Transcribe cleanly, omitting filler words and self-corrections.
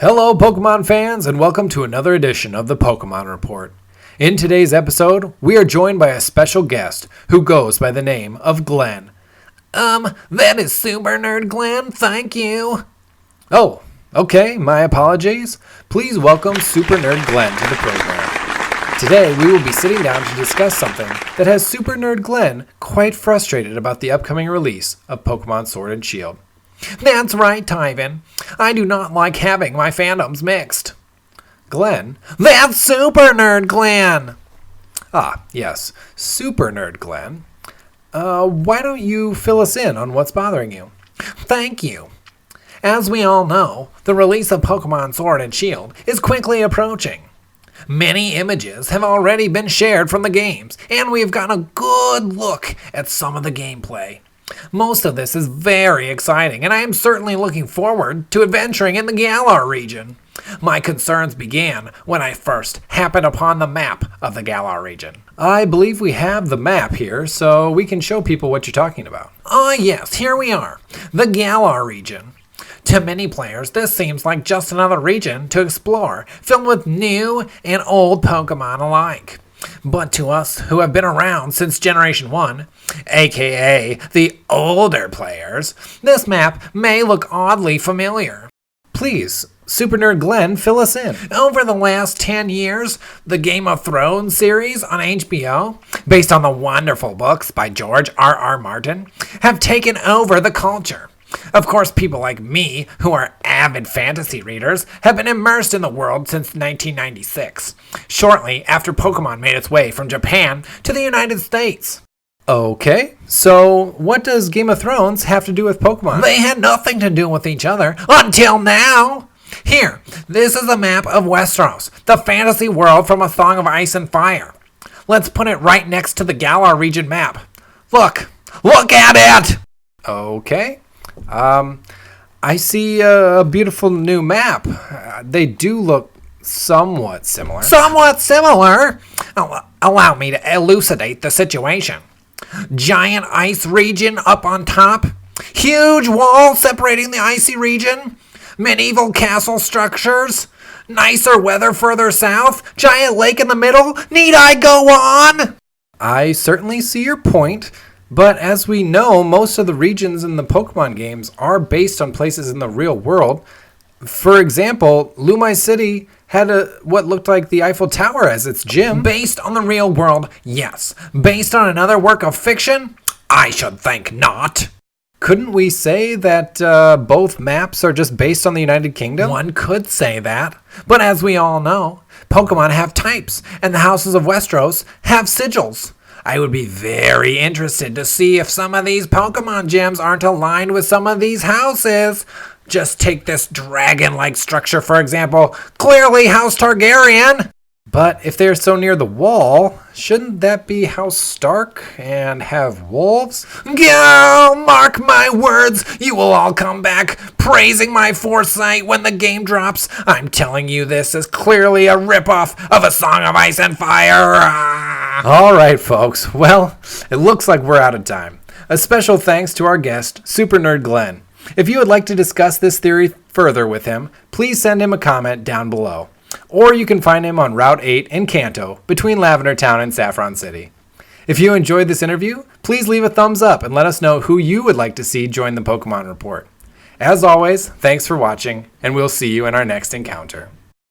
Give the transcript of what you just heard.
Hello Pokemon fans, and welcome to another edition of the Pokemon Report. In today's episode, we are joined by a special guest who goes by the name of Glenn. That is Super Nerd Glenn, thank you. Oh, okay, my apologies. Please welcome Super Nerd Glenn to the program. Today, we will be sitting down to discuss something that has Super Nerd Glenn quite frustrated about the upcoming release of Pokemon Sword and Shield. That's right, Tyven. I do not like having my fandoms mixed. Glenn? That's Super Nerd Glenn! Ah, yes, Super Nerd Glenn. Why don't you fill us in on what's bothering you? Thank you. As we all know, the release of Pokemon Sword and Shield is quickly approaching. Many images have already been shared from the games, and we've gotten a good look at some of the gameplay. Most of this is very exciting, and I am certainly looking forward to adventuring in the Galar region. My concerns began when I first happened upon the map of the Galar region. I believe we have the map here, so we can show people what you're talking about. Yes, here we are. The Galar region. To many players, this seems like just another region to explore, filled with new and old Pokemon alike. But to us who have been around since Generation 1, aka the older players, this map may look oddly familiar. Please, Super Nerd Glenn, fill us in. Over the last 10 years, the Game of Thrones series on HBO, based on the wonderful books by George R.R. Martin, have taken over the culture. Of course, people like me, who are avid fantasy readers, have been immersed in the world since 1996, shortly after Pokemon made its way from Japan to the United States. Okay, so what does Game of Thrones have to do with Pokemon? They had nothing to do with each other until now. Here, this is a map of Westros, the fantasy world from A Song of Ice and Fire. Let's put it right next to the Galar region map. Look at it! Okay. I see a beautiful new map. They do look somewhat similar. Somewhat similar? Allow me to elucidate the situation. Giant ice region up on top. Huge wall separating the icy region. Medieval castle structures. Nicer weather further south. Giant lake in the middle. Need I go on? I certainly see your point. But as we know, most of the regions in the Pokemon games are based on places in the real world. For example, Lumai City had what looked like the Eiffel Tower as its gym. Based on the real world, yes. Based on another work of fiction? I should think not. Couldn't we say that both maps are just based on the United Kingdom? One could say that. But as we all know, Pokemon have types, and the houses of Westros have sigils. I would be very interested to see if some of these Pokemon gyms aren't aligned with some of these houses. Just take this dragon-like structure, for example. Clearly House Targaryen. But if they're so near the wall, shouldn't that be House Stark and have wolves? Go! Mark my words, you will all come back praising my foresight when the game drops. I'm telling you, this is clearly a ripoff of A Song of Ice and Fire. All right, folks. Well, it looks like we're out of time. A special thanks to our guest, Super Nerd Glenn. If you would like to discuss this theory further with him, please send him a comment down below. Or you can find him on Route 8 in Kanto, between Lavender Town and Saffron City. If you enjoyed this interview, please leave a thumbs up and let us know who you would like to see join the Pokemon Report. As always, thanks for watching, and we'll see you in our next encounter.